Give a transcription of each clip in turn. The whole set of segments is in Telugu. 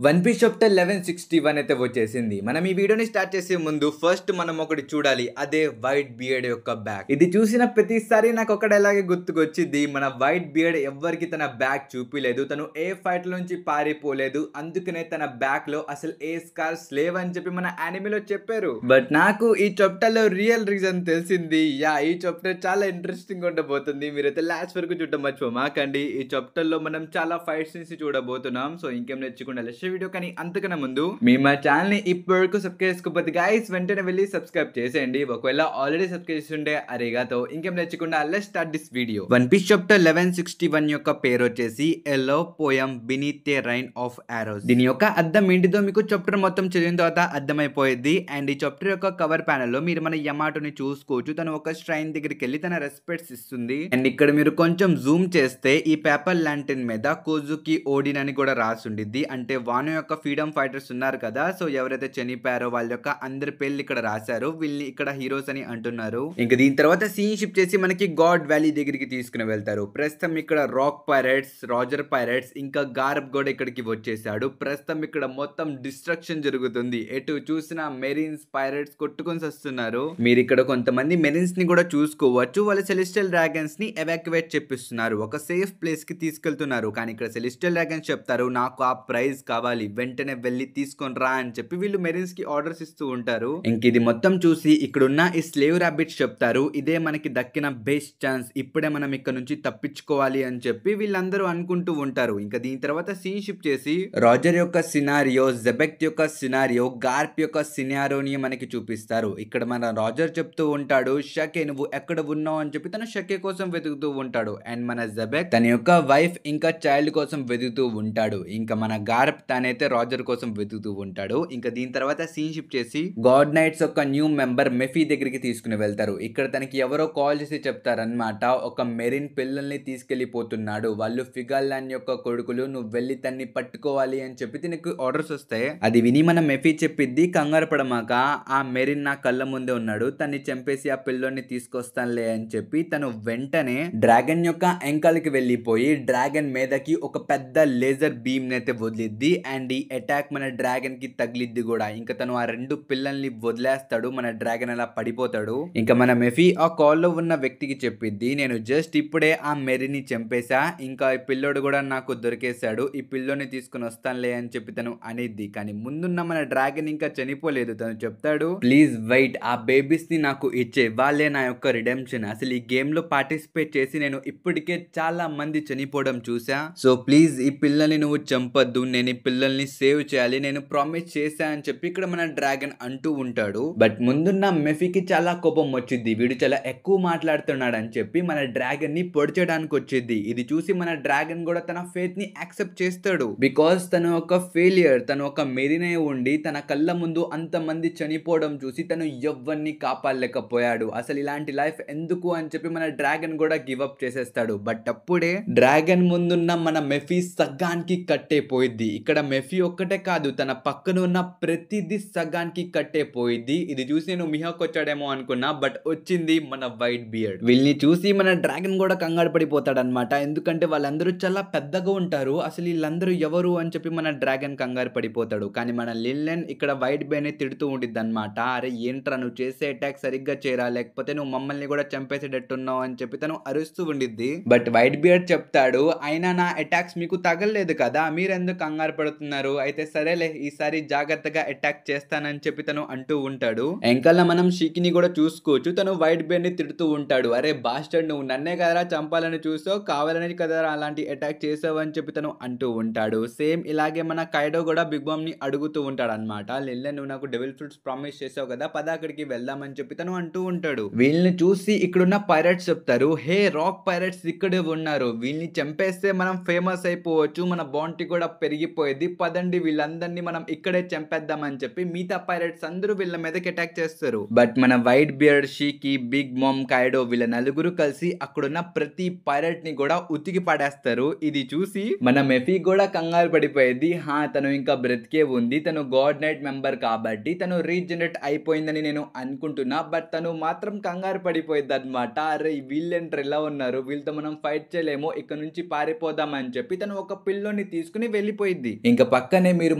వన్ పీస్ చాప్టర్ 1161 అయితే వచ్చేసింది. మనం ఈ వీడియోని స్టార్ట్ చేసే ముందు ఫస్ట్ మనం ఒకటి చూడాలి, అదే వైట్ బియర్డ్ యొక్క బ్యాగ్. ఇది చూసిన ప్రతిసారి నాకు ఒకటి ఎలాగే గుర్తుకొచ్చింది, మన వైట్ బియర్డ్ ఎవ్వరికి తన బ్యాగ్ చూపిలేదు, తను ఏ ఫైట్ నుంచి పారిపోలేదు, అందుకనే తన బ్యాగ్ లో అసలు ఏ స్కార్స్ లేవని చెప్పి మన యానిమేలో చెప్పారు. బట్ నాకు ఈ చాప్టర్ లో రియల్ రీజన్ తెలిసింది. ఈ చాప్టర్ చాలా ఇంట్రెస్టింగ్ ఉండబోతుంది. మీరైతే లాస్ట్ వరకు చూడటం మర్చిపోమాకండి. ఈ చాప్టర్ లో మనం చాలా ఫైట్ సీన్స్ చూడబోతున్నాం. సో ఇంకేం నేర్చుకుంటే వీడియో, కానీ అంతకన్నా ముందు మీ మా ఛానల్ ని ఇప్పటివరకు సబ్స్క్రైబ్ చేసుకోకపోతే గైస్ వెంటనే వెళ్ళి సబ్స్క్రైబ్ చేసేయండి. ఒకవేళ ఆల్రెడీ సబ్స్క్రైబ్ చేస్తుంటే అరేగాతో ఇంకేం నేర్చుకుంటా let's start this video. One piece chapter 1161 యొక్క పేరు వచ్చేసి a love poem beneath the rain of arrows. దీని యొక్క అర్థం ఏంటిదో మీకు చాప్టర్ మొత్తం చదివిన తర్వాత అర్థమైపోయింది. అండ్ ఈ చాప్టర్ యొక్క కవర్ ప్యానల్ లో మీరు మన యమాటోని చూసుకోవచ్చు. తను ఒక స్ట్రైన్ దగ్గరికి వెళ్ళి తన రెస్పెక్ట్స్ ఇస్తుంది. అండ్ ఇక్కడ మీరు కొంచెం జూమ్ చేస్తే ఈ పేపర్ లాంటిన్ మీద కోజుకి ఓడిన్ అని కూడా రాసి ఉండిద్ది. అంటే వానో యొక్క ఫ్రీడమ్ ఫైటర్స్ ఉన్నారు కదా, సో ఎవరైతే చనిపోయారో వాళ్ళ యొక్క అందరి పేర్లు ఇక్కడ రాశారు. వీళ్ళని ఇక్కడ హీరోస్ అని అంటున్నారు. ఇంకా దీని తర్వాత సీన్ షిఫ్ట్ చేసి మనకి గాడ్ వ్యాలీ దగ్గరికి తీసుకుని వెళ్తారు. ప్రస్తుతం ఇక్కడ రాక్ పైరేట్స్, రాజర్ పైరేట్స్, ఇంకా గార్బ్ కూడా ఇక్కడికి వచ్చేసాడు. ప్రస్తుతం ఇక్కడ మొత్తం డిస్ట్రక్షన్ జరుగుతుంది. ఎటు చూసినా మెరీన్స్ పైరేట్స్ కొట్టుకొని వస్తున్నారు. మీరు ఇక్కడ కొంతమంది మెరీన్స్ ని కూడా చూసుకోవచ్చు. వాళ్ళ సెలెస్టియల్ డ్రాగన్స్ ని ఎవాక్యువేట్ చెప్పిస్తున్నారు, ఒక సేఫ్ ప్లేస్ కి తీసుకెళ్తున్నారు. కానీ ఇక్కడ సెలెస్టియల్ డ్రాగన్స్ చెప్తారు, నాకు ఆ ప్రైజ్ కావాలి, వెంటనే వెళ్ళి తీసుకొని రా అని చెప్పి వీళ్ళు మెరీన్స్ కి ఆర్డర్స్ ఇస్తూ ఉంటారు. ఇంక ఇది మొత్తం చూసి ఇక్కడున్న ఈ స్లేవ్ రాబిట్స్ చెప్తారు, ఇదే మనకి దక్కిన బెస్ట్ ఛాన్స్, ఇప్పుడే మనం ఇక్కడ నుంచి తప్పించుకోవాలి అని చెప్పి వీళ్ళందరూ అనుకుంటూ ఉంటారు. ఇంకా దీని తర్వాత సీన్ షిఫ్ట్ చేసి రాజర్ యొక్క సినారియో, జెబెక్ట్ యొక్క సినారియో, గార్ప్ యొక్క సినారియోని మనకి చూపిస్తారు. ఇక్కడ మన రాజర్ చెప్తూ ఉంటాడు, షకే నువ్వు ఎక్కడ ఉన్నావు అని చెప్పి తను షకే కోసం వెతుకుతూ ఉంటాడు. అండ్ మన జెబెక్ తన యొక్క వైఫ్ ఇంకా చైల్డ్ కోసం వెతుకుతూ ఉంటాడు. ఇంకా మన గార్ప్ తనైతే రాజర్ కోసం వెతుకుతూ ఉంటాడు. ఇంకా దీని తర్వాత సీన్ షిఫ్ట్ చేసి గాడ్ నైట్స్ యొక్క న్యూ మెంబర్ మెఫీ దగ్గరికి తీసుకుని వెళ్తారు. ఇక్కడ తనకి ఎవరో కాల్ చేసి చెప్తారనమాట, ఒక మెరీన్ పిల్లల్ని తీసుకెళ్లిపోతున్నాడు, వాళ్ళు ఫిగాల్లాన్ యొక్క కొడుకులు, నువ్వు వెళ్ళి తన్ని పట్టుకోవాలి అని చెప్పి తనకి ఆర్డర్స్ వస్తాయి. అది విని మన మెఫీ చెప్పిద్ది, కంగారు పడమాక, ఆ మెరీన్ నా కళ్ళ ముందే ఉన్నాడు, తన్ని చంపేసి ఆ పిల్లోని తీసుకొస్తానులే అని చెప్పి తను వెంటనే డ్రాగన్ యొక్క ఎంకల్కి వెళ్ళిపోయి డ్రాగన్ మీదకి ఒక పెద్ద లేజర్ బీమ్ అయితే వదిలిద్ది. అండ్ ఈ అటాక్ మన డ్రాగన్ కి తగిలిద్ది కూడా. ఇంకా తను ఆ రెండు పిల్లల్ని వదిలేస్తాడు, మన డ్రాగన్ అలా పడిపోతాడు. ఇంకా మన మెఫీ ఆ కాల్లో ఉన్న వ్యక్తికి చెప్పిద్ది, నేను జస్ట్ ఇప్పుడే ఆ మెరీని చంపేశా, ఇంకా ఈ పిల్లోడు కూడా నాకు దొరికేశాడు, ఈ పిల్లోని తీసుకుని వస్తానులే అని చెప్పి తను అనిద్ది. కానీ ముందున్న మన డ్రాగన్ ఇంకా చనిపోలేదు. తను చెప్తాడు, ప్లీజ్ వెయిట్, ఆ బేబీస్ ని నాకు ఇచ్చే, వాళ్ళే నా యొక్క రిడెంప్షన్. అసలు ఈ గేమ్ లో పార్టిసిపేట్ చేసి నేను ఇప్పటికే చాలా మంది చనిపోవడం చూసా, సో ప్లీజ్ ఈ పిల్లల్ని నువ్వు చంపద్దు, నేను ఈ పిల్లల్ని సేవ్ చేయాలి, నేను ప్రామిస్ చేశా అని చెప్పి ఇక్కడ మన డ్రాగన్ అంటూ ఉంటాడు. బట్ ముందున్న మెఫీకి చాలా కోపం వచ్చింది, వీడు చాలా ఎక్కువ మాట్లాడుతున్నాడు అని చెప్పి మన డ్రాగన్ ని పొడిచడానికి వచ్చింది. ఇది చూసి మన డ్రాగన్ కూడా తన ఫేత్ ని యాక్సెప్ట్ చేస్తాడు. బికాస్ తను ఒక ఫెయిలియర్, తను ఒక మెరీనే ఉండి తన కళ్ళ ముందు అంతమంది చనిపోవడం చూసి తను ఎవ్వరిని కాపాడలేకపోయాడు. అసలు ఇలాంటి లైఫ్ ఎందుకు అని చెప్పి మన డ్రాగన్ కూడా గివ్ అప్ చేసేస్తాడు. బట్ అప్పుడే డ్రాగన్ ముందున్న మన మెఫీ సగానికి కట్టేపోయిద్ది. ఇక్కడ మెఫీ ఒక్కటే కాదు, తన పక్కన ఉన్న ప్రతిదీ సగానికి కట్టేపోయిద్ది. ఇది చూసి నేను మిహాక్ వచ్చాడేమో అనుకున్నా, బట్ వచ్చింది మన వైట్ బియర్డ్. వీళ్ళని చూసి మన డ్రాగన్ కూడా కంగారు పడిపోతాడు అనమాట, ఎందుకంటే వాళ్ళందరూ చాలా పెద్దగా ఉంటారు. అసలు వీళ్ళందరూ ఎవరు అని చెప్పి మన డ్రాగన్ కంగారు పడిపోతాడు. కానీ మన లిల్లెన్ ఇక్కడ వైట్ బియర్డ్ ని తిడుతూ ఉండిద్ది అనమాట, అరే ఏంట్రా నువ్వు చేసే అటాక్ సరిగ్గా చేయరా, లేకపోతే నువ్వు మమ్మల్ని కూడా చంపేసేటట్టున్నావు అని చెప్పి తను అరుస్తూ ఉండిద్ది. బట్ వైట్ బియర్డ్ చెప్తాడు, అయినా నా అటాక్స్ మీకు తగలలేదు కదా, మీరెందుకు కంగారు పడుతున్నారు, అయితే సరేలే ఈసారి జాగ్రత్తగా అటాక్ చేస్తానని చెప్పి తను అంటూ ఉంటాడు. ఎంకల్లా మనం షీకిని కూడా చూసుకోవచ్చు, తను వైట్ బియర్డ్ ని తిడుతూ ఉంటాడు, అరే బాస్టర్డ్ నువ్వు నన్నే కదరా చంపాలని చూసావు, కావాలని కదరా అలాంటి అటాక్ చేసావు అని చెప్పి తను అంటూ ఉంటాడు. సేమ్ ఇలాగే మన కైడో కూడా బిగ్ బామ్ ని అడుగుతూ ఉంటాడు అనమాట, లిల్లెన్ నువ్వు నాకు డెవిల్ ఫ్రూట్స్ ప్రామిస్ చేసావు కదా, పద అక్కడికి వెళ్దామని చెప్పి తను అంటూ ఉంటాడు. వీళ్ళని చూసి ఇక్కడున్న పైరట్స్ చెప్తారు, హే రాక్ పైరట్స్ ఇక్కడే ఉన్నారు, వీళ్ళని చంపేస్తే మనం ఫేమస్ అయిపోవచ్చు, మన బాంటీ కూడా పెరిగిపోయేది, పదండి వీళ్ళందరినీ మనం ఇక్కడే చంపేద్దాం అని చెప్పి మిగతా పైరట్స్ అందరూ వీళ్ళ మీదకి అటాక్ చేస్తారు. బట్ మన వైట్ బియర్డ్, షీకి, బిగ్ మామ్, కైడో వీళ్ళ నలుగురు కలిసి అక్కడున్న ప్రతి పైరట్ ని కూడా ఉతికి పడేస్తారు. ఇది చూసి మన మెఫీ కూడా కంగారు పడిపోయేది, తను ఇంకా బ్రతికే ఉంది, తను గాడ్ నైట్ మెంబర్ కాబట్టి తను రీజనరేట్ అయిపోయిందని నేను అనుకుంటున్నా, బట్ తను మాత్రం కంగారు పడిపోయింది అనమాట, అరే వీళ్ళేంటారు ఇలా ఉన్నారు, వీళ్ళతో మనం ఫైట్ చేయలేము, ఇక్కడ నుంచి పారిపోదాం అని చెప్పి తను ఒక పిల్లోని తీసుకుని వెళ్ళిపోయింది. ఇంకా పక్కనే మీరు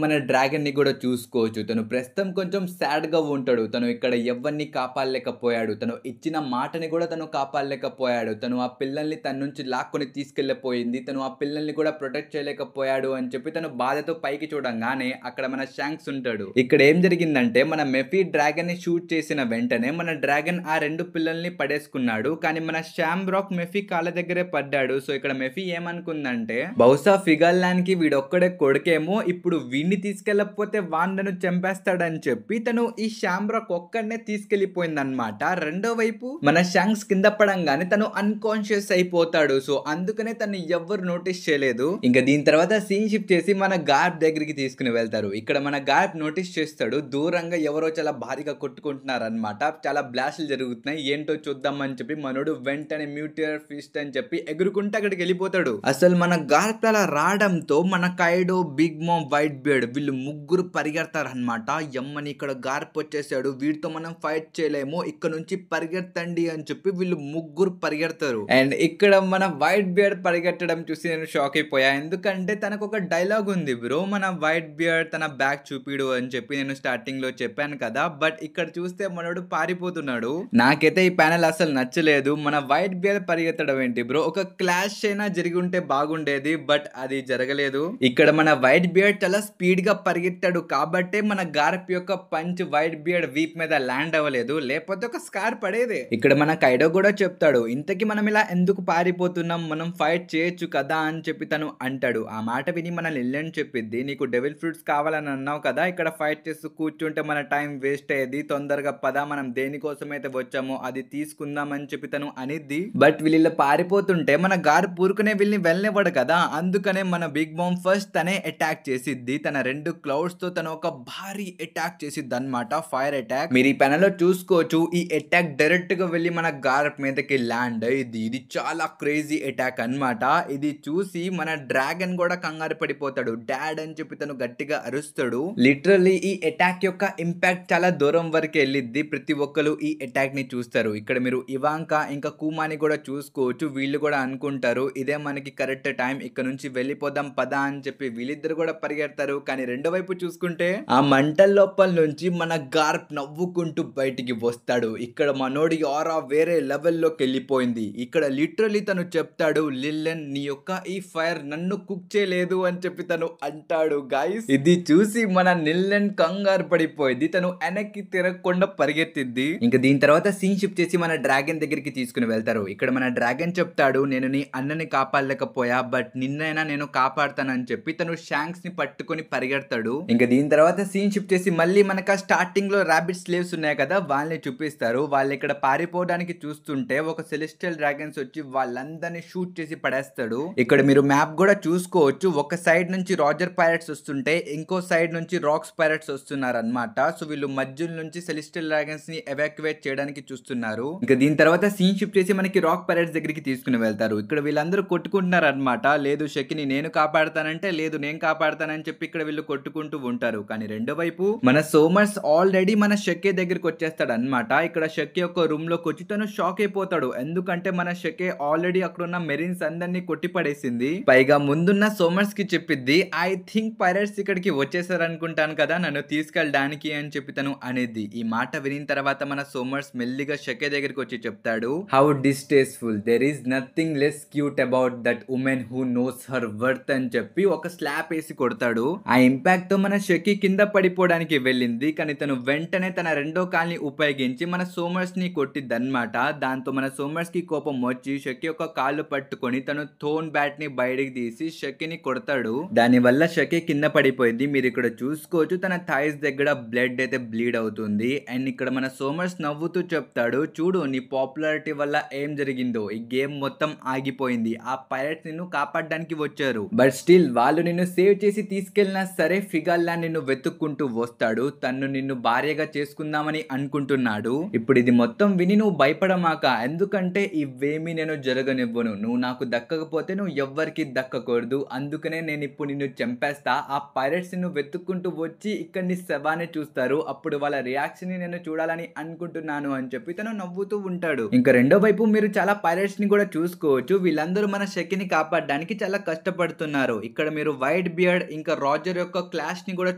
మన డ్రాగన్ ని కూడా చూసుకోవచ్చు. తను ప్రస్తుతం కొంచెం సాడ్ గా ఉంటాడు. తను ఇక్కడ ఎవరిని కాపాడలేకపోయాడు. తను ఇచ్చిన మాటని కూడా తను కాపాడలేకపోయాడు. తను ఆ పిల్లల్ని తన నుంచి లాక్కొని తీసుకెళ్లిపోయింది. తను ఆ పిల్లల్ని కూడా ప్రొటెక్ట్ చేయలేకపోయాడు అని చెప్పి తను బాధతో పైకి చూడంగానే అక్కడ మన షాంక్స్ ఉంటాడు. ఇక్కడ ఏం జరిగిందంటే మన మెఫీ డ్రాగన్ ని షూట్ చేసిన వెంటనే మన డ్రాగన్ ఆ 2 పిల్లల్ని పడేసుకున్నాడు. కానీ మన షాంబ్రాక్ మెఫీ కాళ్ళ దగ్గరే పడ్డాడు. సో ఇక్కడ మెఫీ ఏమనుకుందంటే బహుశా ఫిగర్ ల్యాండ్ కి వీడొక్కడే కొడుకేమో, ఇప్పుడు వీడిని తీసుకెళ్ళకపోతే వాండను చంపేస్తాడని చెప్పి తను ఈ షాంబ్రాక్ ఒక్కడనే తీసుకెళ్లిపోయిందన్నమాట. రెండో వైపు మన షాంక్స్ కింద పడంగానే తను అన్కాన్షియస్ అయిపోతాడు. సో అందుకనే తను ఎవ్వరు నోటీస్ చేయలేదు. ఇంకా దీని తర్వాత సీన్ షిఫ్ట్ చేసి మన గార్ప్ దగ్గరికి తీసుకుని వెళ్తారు. ఇక్కడ మన గార్ప్ నోటీస్ చేస్తాడు దూరంగా ఎవరో చాలా భారీగా కొట్టుకుంటున్నారు అనమాట. చాలా బ్లాస్ట్లు జరుగుతున్నాయి, ఏంటో చూద్దామని చెప్పి మనోడు వెంటనే మ్యూటియర్ ఫిస్ట్ అని చెప్పి ఎగురుకుంటే అక్కడికి వెళ్ళిపోతాడు. అసలు మన గార్ప్ అలా రావడంతో మన కైడో, బిగ్ మామ్, వైట్ బియర్డ్ వీళ్ళు ముగ్గురు పరిగెడతారు అనమాట. ఎమ్మని ఇక్కడ గార్ప్ వచ్చేసాడు, వీడితో మనం ఫైట్ చేయలేము, ఇక్కడ నుంచి పరిగెత్తండి అని చెప్పి వీళ్ళు ముగ్గురు పరిగెడతారు. అండ్ ఇక్కడ మన వైట్ బియర్డ్ పరిగెట్టడం చూసి నేను షాక్ అయిపోయా. ఎందుకంటే తనకు ఒక డైలాగ్ ఉంది బ్రో, మన వైట్ బియర్డ్ తన బ్యాక్ చూపిడు అని చెప్పి నేను స్టార్టింగ్ లో చెప్పాను కదా. బట్ ఇక్కడ చూస్తే మనోడు పారిపోతున్నాడు. నాకైతే ఈ ప్యానెల్ అసలు నచ్చలేదు. మన వైట్ బియర్డ్ పరిగెత్తడం ఏంటి బ్రో, ఒక క్లాష్ అయినా జరిగి ఉంటే బాగుండేది, బట్ అది జరగలేదు. ఇక్కడ మన వైట్ బియర్డ్ చాలా స్పీడ్ గా పరిగెత్తాడు కాబట్టే మన గార్ప్ యొక్క పంచ్ వైట్ బియర్డ్ వీప్ మీద ల్యాండ్ అవ్వలేదు, లేకపోతే ఒక స్కార్ పడేది. ఇక్కడ మన కైడో కూడా చెప్తాడు, ఇంతకీ మనం ఇలా ఎందుకు పారిపోతున్నాం, మనం ఫైట్ చేయొచ్చు కదా అని చెప్పి తను అంటాడు. ఆ మాట విని మన లిల్లెన్ చెప్పిద్ది, నీకు డెవిల్ ఫ్రూట్స్ కావాలని అన్నావు కదా, ఇక్కడ ఫైట్ చేస్తూ కూర్చుంటే మన టైం వేస్ట్ అయ్యేది, తొందరగా పద, మనం దేనికోసమైతే వచ్చామో అది తీసుకుందాం అని చెప్పి తను అనిద్ది. బట్ వీళ్ళు పారిపోతుంటే మన గార్ప్ ఊరుకునే వీళ్ళని వెళ్ళనివ్వడు కదా, అందుకనే మన బిగ్ మామ్ ఫస్ట్ తనే అటాక్ చేసిద్ది. తన 2 క్లౌడ్స్ తో తను ఒక భారీ అటాక్ చేసిద్ది అనమాట, ఫైర్ అటాక్. మీరు ఈ పెనలో చూసుకోవచ్చు, ఈ అటాక్ డైరెక్ట్ గా వెళ్ళి మన గార్ప్ మీదకి ల్యాండ్ అయ్యింది. ఇది చాలా క్రేజీ అటాక్ అన్నమాట. ఇది చూసి మన డ్రాగన్ కూడా కంగారు పడిపోతాడు. డాడ్ అని చెప్పి తను గట్టిగా అరుస్తాడు. లిటరల్లీ ఈ అటాక్ యొక్క ఇంపాక్ట్ చాలా దూరం వరకు వెళ్ళిద్ది. ప్రతి ఒక్కరు ఈ అటాక్ ని చూస్తారు. ఇక్కడ మీరు ఇవాంకా ఇంకా కూమాని కూడా చూసుకోవచ్చు. వీళ్ళు కూడా అనుకుంటారు ఇదే మనకి కరెక్ట్ టైం, ఇక్కడ నుంచి వెళ్ళిపోదాం పదా అని చెప్పి వీళ్ళిద్దరు కూడా పరిగెడతారు. కానీ రెండో వైపు చూసుకుంటే ఆ మంటల లోపల నుంచి మన గార్ప్ నవ్వుకుంటూ బయటికి వస్తాడు. ఇక్కడ మనోడి ఆరా వేరే లెవెల్లోకి వెళ్ళిపోయింది. ఇక్కడ లిటరల్లీ తను చెప్తాడు, లిల్లెన్ నీ యొక్క ఈ ఫైర్ నన్ను కుక్ చేయలేదు అని చెప్పి తను అంటాడు. గైస్ ఇది చూసి మన లిల్లెన్ కంగారు పడిపోయింది. తను వెనక్కి తిరగకుండా పరిగెత్తిద్ది. ఇంకా దీని తర్వాత సీన్ షిఫ్ట్ చేసి మన డ్రాగన్ దగ్గరికి తీసుకుని వెళ్తారు. ఇక్కడ మన డ్రాగన్ చెప్తాడు, నేను నీ అన్నని కాపాడలేకపోయా, బట్ నిన్నైనా నేను కాపాడతానని చెప్పి తను షాంక్స్ ని పట్టుకొని పరిగెడతాడు. ఇంకా దీని తర్వాత సీన్ షిఫ్ట్ చేసి మళ్ళీ మనకు స్టార్టింగ్ లో రాబిట్ స్లేవ్స్ ఉన్నాయి కదా, వాళ్ళని చూపిస్తారు. వాళ్ళు ఇక్కడ పారిపోవడానికి చూస్తుంటే ఒక సెలెస్టియల్ డ్రాగన్స్ వచ్చి వాళ్ళందరినీ షూట్ చేసి పడేస్తాడు. ఇక్కడ మీరు మ్యాప్ కూడా చూసుకోవచ్చు, ఒక సైడ్ నుంచి రాజర్ పైరట్స్ వస్తుంటే ఇంకో సైడ్ నుంచి రాక్స్ పైరట్స్ వస్తున్నారు అనమాట. సో వీళ్ళు మధ్య నుంచి సెలెస్టియల్ డ్రాగన్స్ ని ఎవాక్యువేట్ చేయడానికి చూస్తున్నారు. ఇంకా దీని తర్వాత సీన్ షిఫ్ట్ చేసి మనకి రాక్ పైరట్స్ దగ్గరికి తీసుకుని వెళ్తారు. ఇక్కడ వీళ్ళందరూ కొట్టుకుంటున్నారు అనమాట. లేదు షకిని నేను కాపాడతానంటే, లేదు నేను కాపాడతానని చెప్పి ఇక్కడ వీళ్ళు కొట్టుకుంటూ ఉంటారు. కానీ రెండో వైపు మన సోమర్స్ ఆల్రెడీ మన షకే దగ్గరికి వచ్చేస్తాడు అనమాట. ఇక్కడ షకే ఒక రూమ్ లోకి వచ్చి తను షాక్ అయిపోతాడు. ఎందుకంటే మన షకే ఆల్రెడీ అక్కడ ఉన్న మెరీన్స్ అందరినీ కొట్టి పడేసింది. పైగా ముందున్న సోమర్స్ కి చెప్పిద్ది, ఐ థింక్ పైరట్స్ ఇక్కడికి వచ్చేసారు అనుకుంటాను కదా, నన్ను తీసుకెళ్ళడానికి అని చెప్పి తను అనేది. ఈ మాట వినిన తర్వాత మన సోమర్స్ మెల్లిగా షకే దగ్గరికి వచ్చి చెప్తాడు, how distasteful, there is nothing less cute about that women who knows her worth అని చెప్పి ఒక స్లాప్ వేసి కొడతాడు. ఆ ఇంపాక్ట్ తో మన షకి కింద పడిపోవడానికి వెళ్ళింది. కానీ తను వెంటనే తన రెండో కాల్ని ఉపయోగించి మన సోమర్స్ ని కొట్టిద్ది అనమాట. దాంతో మన సోమర్స్ కి కోపం వచ్చి షకి యొక్క కాళ్ళు పట్టుకొని తను థోన్ బ్యాట్ ని బయటికి తీసి షకిని కొడతాడు. దాని వల్ల షకి కింద పడిపోయింది. మీరు ఇక్కడ చూసుకోవచ్చు, తన థైస్ దగ్గర బ్లడ్ అయితే బ్లీడ్ అవుతుంది. అండ్ ఇక్కడ మన సోమర్స్ నవ్వుతూ చెప్తాడు, చూడు నీ పాపులారిటీ వల్ల ఏం జరిగిందో, ఈ గేమ్ మొత్తం ఆగిపోయింది. ఆ పైరట్స్ నిన్ను కాపాడడానికి వచ్చారు, బట్ స్టిల్ వాళ్ళు నిన్ను సేవ్ చేసి తీసుకెళ్ళినా సరే ఫిగల్లా నిన్ను వెతుక్కుంటూ వస్తాడు. తను నిన్ను భార్యగా చేసుకుందామని అనుకుంటున్నాడు. ఇప్పుడు ఇది మొత్తం విని నువ్వు భయపడమాక, ఎందుకంటే ఇవేమీ నేను జరగనివ్వను. నువ్వు నాకు దక్కకపోతే నువ్వు ఎవ్వరికి దక్కకూడదు, అందుకనే నేను ఇప్పుడు నిన్ను చంపేస్తా. ఆ పైరట్స్ నిన్ను వెతుక్కుంటూ వచ్చి ఇక్కడ నీ శవాన్ని చూస్తారు, అప్పుడు వాళ్ళ రియాక్షన్ ని నేను చూడాలని అనుకుంటున్నాను అని చెప్పి తను నవ్వుతూ ఉంటాడు. ఇంకా రెండో వైపు మీరు చాలా పైరట్స్ ని కూడా చూసుకోవచ్చు. వీళ్ళందరూ మన షకిని కాపాడడానికి చాలా కష్టపడుతున్నారు. ఇక్కడ మీరు వైట్ బియర్డ్ ఇంకా రాజర్ యొక్క క్లాష్ ని కూడా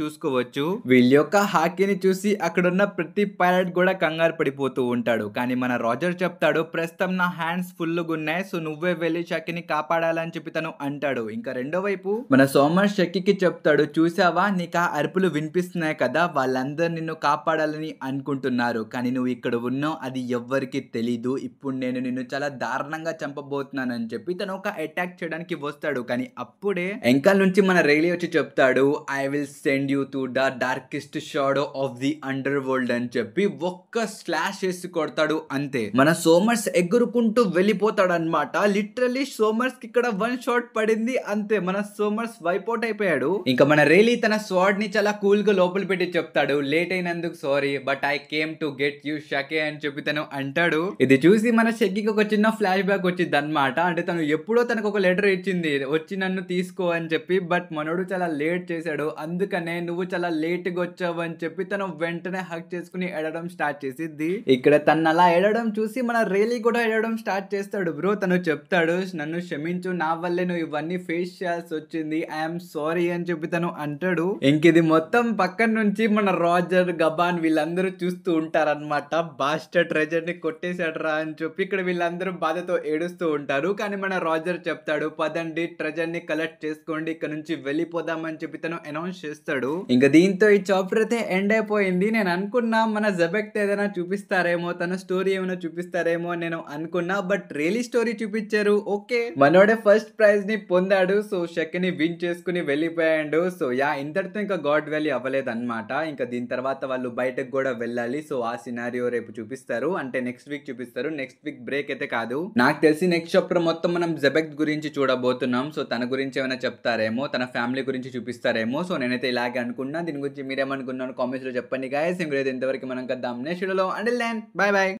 చూసుకోవచ్చు. వీళ్ళ యొక్క హాకీని చూసి అక్కడున్న ప్రతి పైలట్ కూడా కంగారు పడిపోతూ ఉంటాడు. కానీ మన రాజర్ చెప్తాడు, ప్రస్తుతం నా హ్యాండ్స్ ఫుల్ గా ఉన్నాయి, సో నువ్వే వెళ్ళి షక్కీని కాపాడాలని చెప్పి తను అంటాడు. ఇంకా రెండో వైపు మన సోమర్ షక్కీకి చెప్తాడు, చూసావా నీకు ఆ అరుపులు వినిపిస్తున్నాయి కదా, వాళ్ళందరూ నిన్ను కాపాడాలని అనుకుంటున్నారు, కానీ నువ్వు ఇక్కడ ఉన్నావు అది ఎవ్వరికి తెలీదు, ఇప్పుడు నేను నిన్ను చాలా దారుణంగా చంపబోతున్నానని చెప్పి తను ఒక అటాక్ చేయడానికి వస్తాడు. కానీ అప్పుడే వెనకాల నుంచి మన రైలీ వచ్చి చెప్తాడు, I will send you to the darkest shadow of the under world అని చెప్పి ఒక్క స్లాష్ వేసి కొడతాడు. అంతే మన సోమర్స్ ఎగురుకుంటూ వెళ్ళిపోతాడు అనమాట. లిటరలీ సోమర్స్ కి ఇక్కడ వన్ షాట్ పడింది, అంతే మన సోమర్స్ వైపౌట్ అయిపోయాడు. ఇంకా మన రైలీ తన స్వాడ్ ని చాలా కూల్ గా లోపల పెట్టి చెప్తాడు, లేట్ అయినందుకు sorry, but I came to get you షకే అని చెప్పి తను అంటాడు. ఇది చూసి మన షక్కీకి ఒక చిన్న ఫ్లాష్ బ్యాక్ వచ్చింది అనమాట. అంటే తను ఎప్పుడో తనకు ఒక లెటర్ ఇచ్చింది, వచ్చి నన్ను తీసుకో అని చెప్పి, బట్ మనోడు చాలా లేట్ చేశాడు, అందుకనే నువ్వు చాలా లేట్ గా వచ్చావు అని చెప్పి తను వెంటనే హక్ చేసుకుని ఎడడం స్టార్ట్ చేసిద్ది. ఇక్కడ తను అలా ఎడడం చూసి మన రేలీ కూడా ఎడడం స్టార్ట్ చేస్తాడు. బ్రో తను చెప్తాడు, నన్ను క్షమించు, నా వల్లే నువ్వు ఇవన్నీ ఫేస్ చేయాల్సి వచ్చింది, ఐఎమ్ సారీ అని చెప్పి తను అంటాడు. ఇంకిది మొత్తం పక్కన నుంచి మన రాజర్ గబాన్ వీళ్ళందరూ చూస్తూ ఉంటారనమాట. బాస్టర్ ట్రెజర్ ని కొట్టేశాడరా అని చెప్పి ఇక్కడ వీళ్ళందరూ బాధతో ఏడుస్తూ ఉంటారు. కానీ మన రాజర్ చెప్తాడు, పదండి ట్రెజర్ ని కలెక్ట్ చేసుకోండి, ఇక్కడ నుంచి వెళ్ళిపోదామని చెప్పి తను అనౌన్స్ చేస్తాడు. ఇంకా దీంతో ఈ చాప్టర్ అయితే ఎండ్ అయిపోయింది. నేను అనుకున్నా మన జబెక్ట్ ఏదైనా చూపిస్తారేమో, తన స్టోరీ ఏమైనా చూపిస్తారేమో నేను అనుకున్నా, బట్ రియలీ స్టోరీ చూపించారు. ఓకే మనోడే ఫస్ట్ ప్రైజ్ ని పొందాడు, సో షక్కీని విన్ చేసుకుని వెళ్ళిపోయాడు. సో యా ఇంతటితో ఇంకా గాడ్ వ్యాలీ అవ్వలేదు అనమాట. ఇంకా దీని తర్వాత వాళ్ళు బయటకు కూడా వెళ్ళాలి. సో ఆ సినారియో రేపు చూపిస్తారు, అంటే నెక్స్ట్ వీక్ చూపిస్తారు. నెక్స్ట్ వీక్ బ్రేక్ అయితే కాదు, నాకు తెలిసి నెక్స్ట్ చాప్టర్ మొత్తం మనం జబెక్ట్ గురించి చూడబోతున్నాం. సో తన గురించి ఏమైనా చెప్తారేమో, తన ఫ్యామిలీ గురించి చూపిస్తారేమో. సో నేనైతే ఇలాగే అనుకున్నా. దీని గురించి మీరేమనుకున్నాను కామెంట్స్ లో చెప్పండి గాయస్. ఇంకైతే ఇంతవరకు మనం కద్దాం నెక్స్ట్ వీడియోలో. Until then bye by.